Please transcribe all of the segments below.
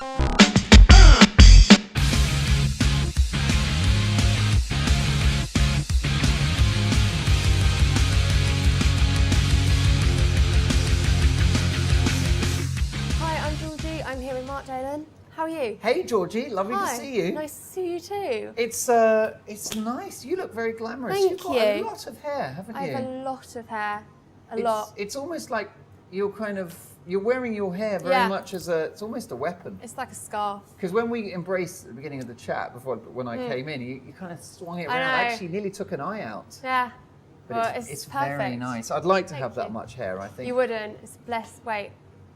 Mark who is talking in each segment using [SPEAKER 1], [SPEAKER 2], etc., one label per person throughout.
[SPEAKER 1] I'm here with Mark Dolan. How are you?
[SPEAKER 2] Hey Georgie, lovely to see you.
[SPEAKER 1] Nice to see you too.
[SPEAKER 2] It's nice. You look very glamorous.
[SPEAKER 1] Thank
[SPEAKER 2] You've got a lot of hair, haven't you?
[SPEAKER 1] I have a lot of hair. A lot.
[SPEAKER 2] It's almost like you're wearing your hair very much as it's almost a weapon.
[SPEAKER 1] It's like a scarf.
[SPEAKER 2] Because when we embraced at the beginning of the chat, when I came in, you kind of swung it around. I actually nearly took an eye out.
[SPEAKER 1] Yeah.
[SPEAKER 2] But
[SPEAKER 1] it's
[SPEAKER 2] very
[SPEAKER 1] perfect.
[SPEAKER 2] nice. I'd like to
[SPEAKER 1] Thank
[SPEAKER 2] have that
[SPEAKER 1] you.
[SPEAKER 2] much hair, I think.
[SPEAKER 1] You wouldn't. It's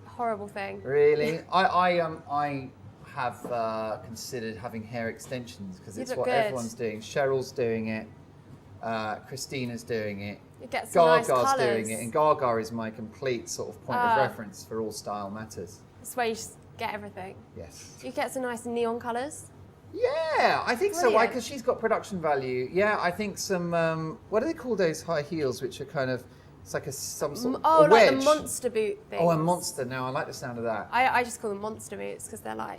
[SPEAKER 1] horrible thing.
[SPEAKER 2] Really? I have considered having hair extensions because it's what everyone's doing. Cheryl's doing it. Christina's doing it.
[SPEAKER 1] It gets some nice
[SPEAKER 2] Gaga's
[SPEAKER 1] colours.
[SPEAKER 2] doing it, and Gaga is my complete sort of point of reference for all style matters.
[SPEAKER 1] That's where you just get everything.
[SPEAKER 2] Yes.
[SPEAKER 1] You get some nice neon colours.
[SPEAKER 2] Yeah, I think so. Why?
[SPEAKER 1] Brilliant.
[SPEAKER 2] Because she's got production value. Yeah, I think some. What do they call those high heels, which are kind of? It's like some sort of a
[SPEAKER 1] like
[SPEAKER 2] wedge.
[SPEAKER 1] the monster boot things.
[SPEAKER 2] Oh, a monster. Now I like the sound of that.
[SPEAKER 1] I just call them monster boots because they're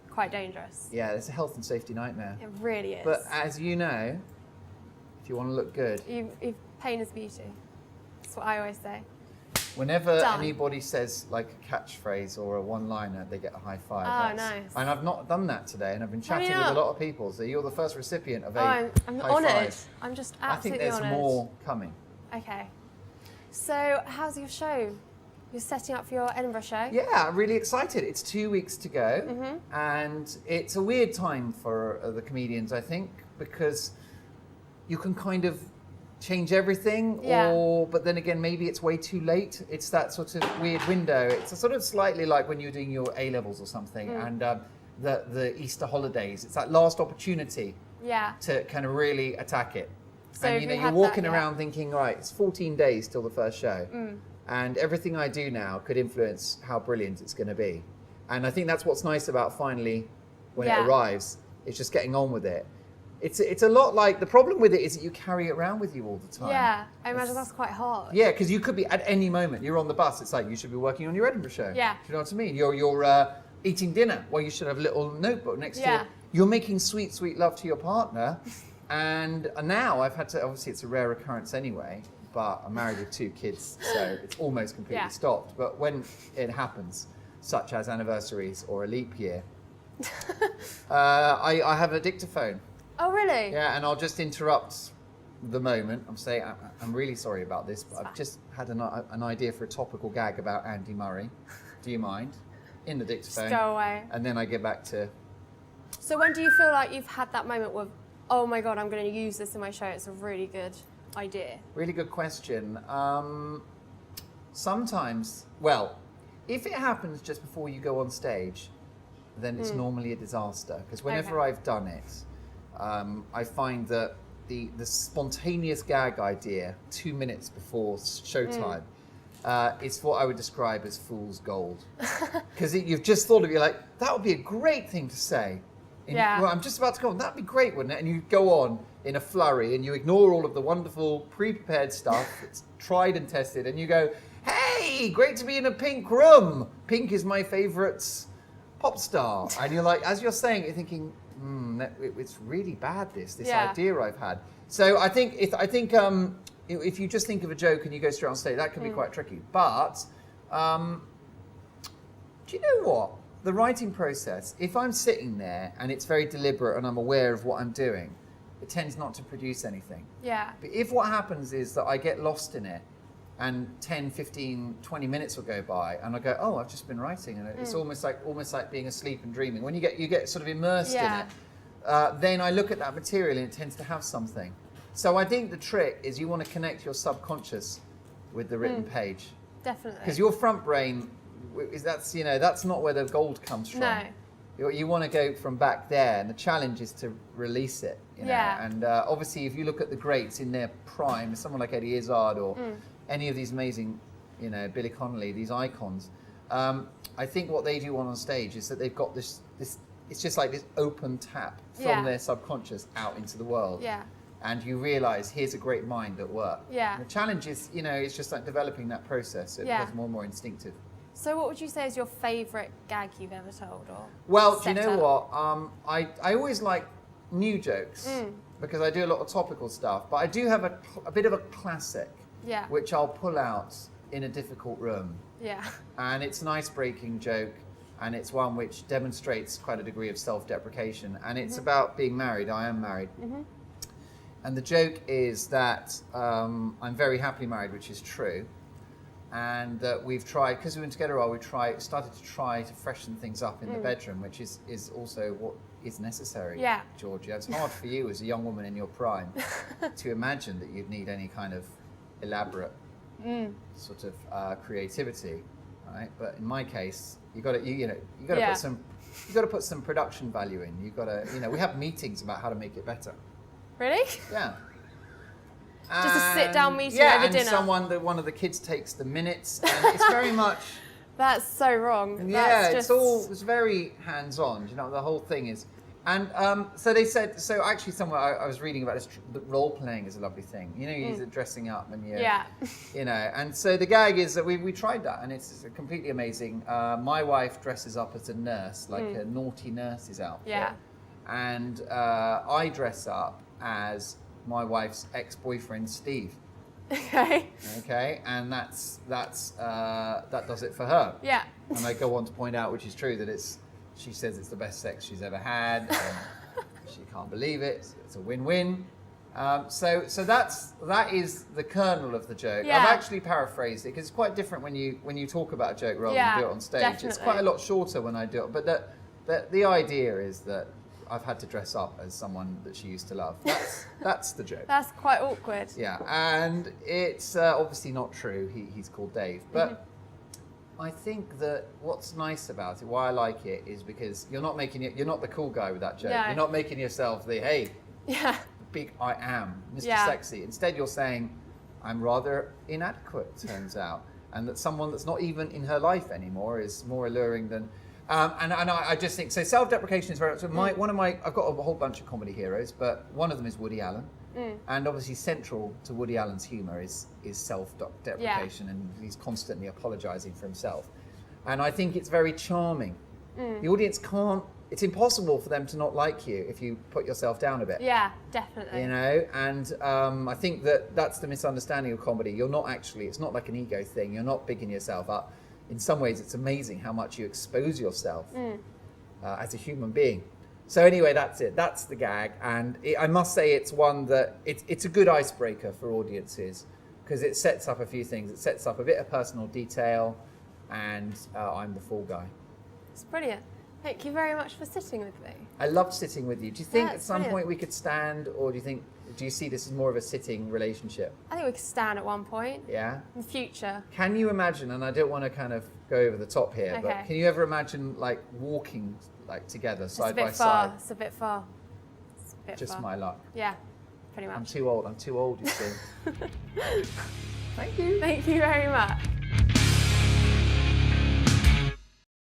[SPEAKER 1] quite dangerous.
[SPEAKER 2] Yeah, it's a health and safety nightmare.
[SPEAKER 1] It really is.
[SPEAKER 2] But as you know, if you want to look good,
[SPEAKER 1] pain is beauty. That's what I always say.
[SPEAKER 2] whenever anybody says like a catchphrase or a one-liner, they get a high five.
[SPEAKER 1] Oh, nice.
[SPEAKER 2] And I've not done that today, and I've been chatting with a lot of people, so you're the first recipient of a
[SPEAKER 1] I'm
[SPEAKER 2] high
[SPEAKER 1] honoured.
[SPEAKER 2] five.
[SPEAKER 1] I'm just
[SPEAKER 2] I think
[SPEAKER 1] absolutely
[SPEAKER 2] there's
[SPEAKER 1] honoured.
[SPEAKER 2] more coming.
[SPEAKER 1] Okay. So, how's your show? You're setting up for your Edinburgh show?
[SPEAKER 2] Yeah, really excited. It's 2 weeks to go, and it's a weird time for the comedians, I think, because you can kind of change everything, but then again, maybe it's way too late. It's that sort of weird window. It's a sort of slightly like when you're doing your A-levels or something, and the Easter holidays. It's that last opportunity to kind of really attack it.
[SPEAKER 1] So
[SPEAKER 2] and you're walking around thinking, right, it's 14 days till the first show. And everything I do now could influence how brilliant it's going to be. And I think that's what's nice about finally, when it arrives, it's just getting on with it. It's a lot like, the problem with it is that you carry it around with you all the time.
[SPEAKER 1] Yeah, I imagine that's quite hard.
[SPEAKER 2] Yeah, because you could be, at any moment, you're on the bus, it's like, you should be working on your Edinburgh show.
[SPEAKER 1] Yeah.
[SPEAKER 2] Do you know what I mean? You're eating dinner, well, you should have a little notebook next to you. You're making sweet, sweet love to your partner. And now I've had to, obviously it's a rare occurrence anyway, but I'm married with 2 kids, so it's almost completely stopped. But when it happens, such as anniversaries or a leap year, I have a dictaphone.
[SPEAKER 1] Oh, really?
[SPEAKER 2] Yeah, and I'll just interrupt the moment. I'm saying, I'm really sorry about this, but I've just had an idea for a topical gag about Andy Murray. Do you mind? In the dictaphone.
[SPEAKER 1] Just go away.
[SPEAKER 2] And then I get back to...
[SPEAKER 1] So when do you feel like you've had that moment with, oh my God, I'm going to use this in my show, it's a really good idea?
[SPEAKER 2] Really good question. Sometimes, well, if it happens just before you go on stage, then it's normally a disaster. Because whenever I've done it, I find that the spontaneous gag idea 2 minutes before showtime is what I would describe as fool's gold. Because you've just thought of it, you're like, that would be a great thing to say. Well, I'm just about to go on, that'd be great, wouldn't it? And you go on in a flurry and you ignore all of the wonderful pre-prepared stuff that's tried and tested, and you go, hey, great to be in a Pink room. Pink is my favourite pop star. And you're like, as you're saying it, you're thinking, it's really bad, this idea I've had. So I think if you just think of a joke and you go straight on stage, that can be quite tricky. But do you know what? The writing process, if I'm sitting there and it's very deliberate and I'm aware of what I'm doing, it tends not to produce anything.
[SPEAKER 1] Yeah.
[SPEAKER 2] But if what happens is that I get lost in it and 10, 15, 20 minutes will go by and I go, oh, I've just been writing, and it's almost like being asleep and dreaming. When you get sort of immersed in it, then I look at that material and it tends to have something. So I think the trick is you want to connect your subconscious with the written page.
[SPEAKER 1] Definitely.
[SPEAKER 2] Because your front brain, that's not where the gold comes from.
[SPEAKER 1] No.
[SPEAKER 2] You want to go from back there, and the challenge is to release it. And obviously, if you look at the greats in their prime, someone like Eddie Izzard or any of these amazing, Billy Connolly, these icons, I think what they do on stage is that they've got this. It's just like this open tap from their subconscious out into the world.
[SPEAKER 1] Yeah.
[SPEAKER 2] And you realise, here's a great mind at work.
[SPEAKER 1] Yeah.
[SPEAKER 2] And the challenge is, it's just like developing that process. So it becomes more and more instinctive.
[SPEAKER 1] So what would you say is your favourite gag you've ever told? Or
[SPEAKER 2] Well, do you
[SPEAKER 1] set
[SPEAKER 2] know
[SPEAKER 1] up?
[SPEAKER 2] what? I always like new jokes because I do a lot of topical stuff, but I do have a bit of a classic,
[SPEAKER 1] Yeah.
[SPEAKER 2] which I'll pull out in a difficult room.
[SPEAKER 1] Yeah.
[SPEAKER 2] And it's an ice-breaking joke, and it's one which demonstrates quite a degree of self-deprecation, and it's about being married. I am married. And the joke is that I'm very happily married, which is true, and that we've tried, because we've been together a while, started to try to freshen things up in the bedroom, which is also what is necessary,
[SPEAKER 1] Yeah.
[SPEAKER 2] Georgia. It's hard for you as a young woman in your prime to imagine that you'd need any kind of elaborate sort of creativity, right? But in my case, you got to put some production value in. You got to, we have meetings about how to make it better.
[SPEAKER 1] Really?
[SPEAKER 2] Yeah.
[SPEAKER 1] Just a sit-down meeting
[SPEAKER 2] yeah,
[SPEAKER 1] over
[SPEAKER 2] and
[SPEAKER 1] dinner.
[SPEAKER 2] one of the kids takes the minutes, and it's very much.
[SPEAKER 1] That's so wrong.
[SPEAKER 2] Yeah,
[SPEAKER 1] That's
[SPEAKER 2] it's very hands-on. The whole thing is, and so they said. So actually, somewhere I was reading about this. Role playing is a lovely thing. You're dressing up and
[SPEAKER 1] Yeah.
[SPEAKER 2] And so the gag is that we tried that, and it's completely amazing. My wife dresses up as a nurse, like a naughty nurse's outfit.
[SPEAKER 1] Yeah.
[SPEAKER 2] And I dress up as my wife's ex-boyfriend, Steve.
[SPEAKER 1] Okay.
[SPEAKER 2] Okay, and that does it for her.
[SPEAKER 1] Yeah.
[SPEAKER 2] And I go on to point out, which is true, that she says it's the best sex she's ever had. And she can't believe it. It's a win-win. So that is the kernel of the joke.
[SPEAKER 1] Yeah.
[SPEAKER 2] I've actually paraphrased it because it's quite different when you talk about a joke rather than do it on stage.
[SPEAKER 1] Definitely.
[SPEAKER 2] It's quite a lot shorter when I do it. But the idea is that I've had to dress up as someone that she used to love. That's the joke.
[SPEAKER 1] That's quite awkward.
[SPEAKER 2] Yeah, and it's obviously not true. He's called Dave, but I think that what's nice about it, why I like it, is because you're not the cool guy with that joke.
[SPEAKER 1] No.
[SPEAKER 2] You're not making yourself the
[SPEAKER 1] Yeah.
[SPEAKER 2] big I am, Mr.
[SPEAKER 1] Yeah.
[SPEAKER 2] Sexy. Instead, you're saying I'm rather inadequate. Turns out, and that someone that's not even in her life anymore is more alluring than. And I just think so. Self-deprecation is very much I've got a whole bunch of comedy heroes, but one of them is Woody Allen, and obviously central to Woody Allen's humour is self-deprecation, and he's constantly apologising for himself. And I think it's very charming. The audience can't. It's impossible for them to not like you if you put yourself down a bit.
[SPEAKER 1] Yeah, definitely.
[SPEAKER 2] And I think that's the misunderstanding of comedy. You're not actually. It's not like an ego thing. You're not bigging yourself up. In some ways, it's amazing how much you expose yourself as a human being. So anyway, that's it. That's the gag. And I must say it's one that it's a good icebreaker for audiences because it sets up a few things. It sets up a bit of personal detail, and I'm the fall guy.
[SPEAKER 1] It's brilliant. Thank you very much for sitting with me.
[SPEAKER 2] I loved sitting with you. Do you think
[SPEAKER 1] Yeah,
[SPEAKER 2] at some
[SPEAKER 1] brilliant.
[SPEAKER 2] point we could stand, or do you see this as more of a sitting relationship?
[SPEAKER 1] I think we could stand at one point
[SPEAKER 2] Yeah?
[SPEAKER 1] in the future.
[SPEAKER 2] Can you imagine, and I don't want to kind of go over the top here, but
[SPEAKER 1] Okay.
[SPEAKER 2] can you ever imagine like walking like together
[SPEAKER 1] It's a
[SPEAKER 2] side by
[SPEAKER 1] bit far.
[SPEAKER 2] side?
[SPEAKER 1] It's a bit far. It's a bit
[SPEAKER 2] Just
[SPEAKER 1] far.
[SPEAKER 2] my luck.
[SPEAKER 1] Yeah, pretty
[SPEAKER 2] I'm
[SPEAKER 1] much.
[SPEAKER 2] too old, you see. Thank you.
[SPEAKER 1] Thank you very much.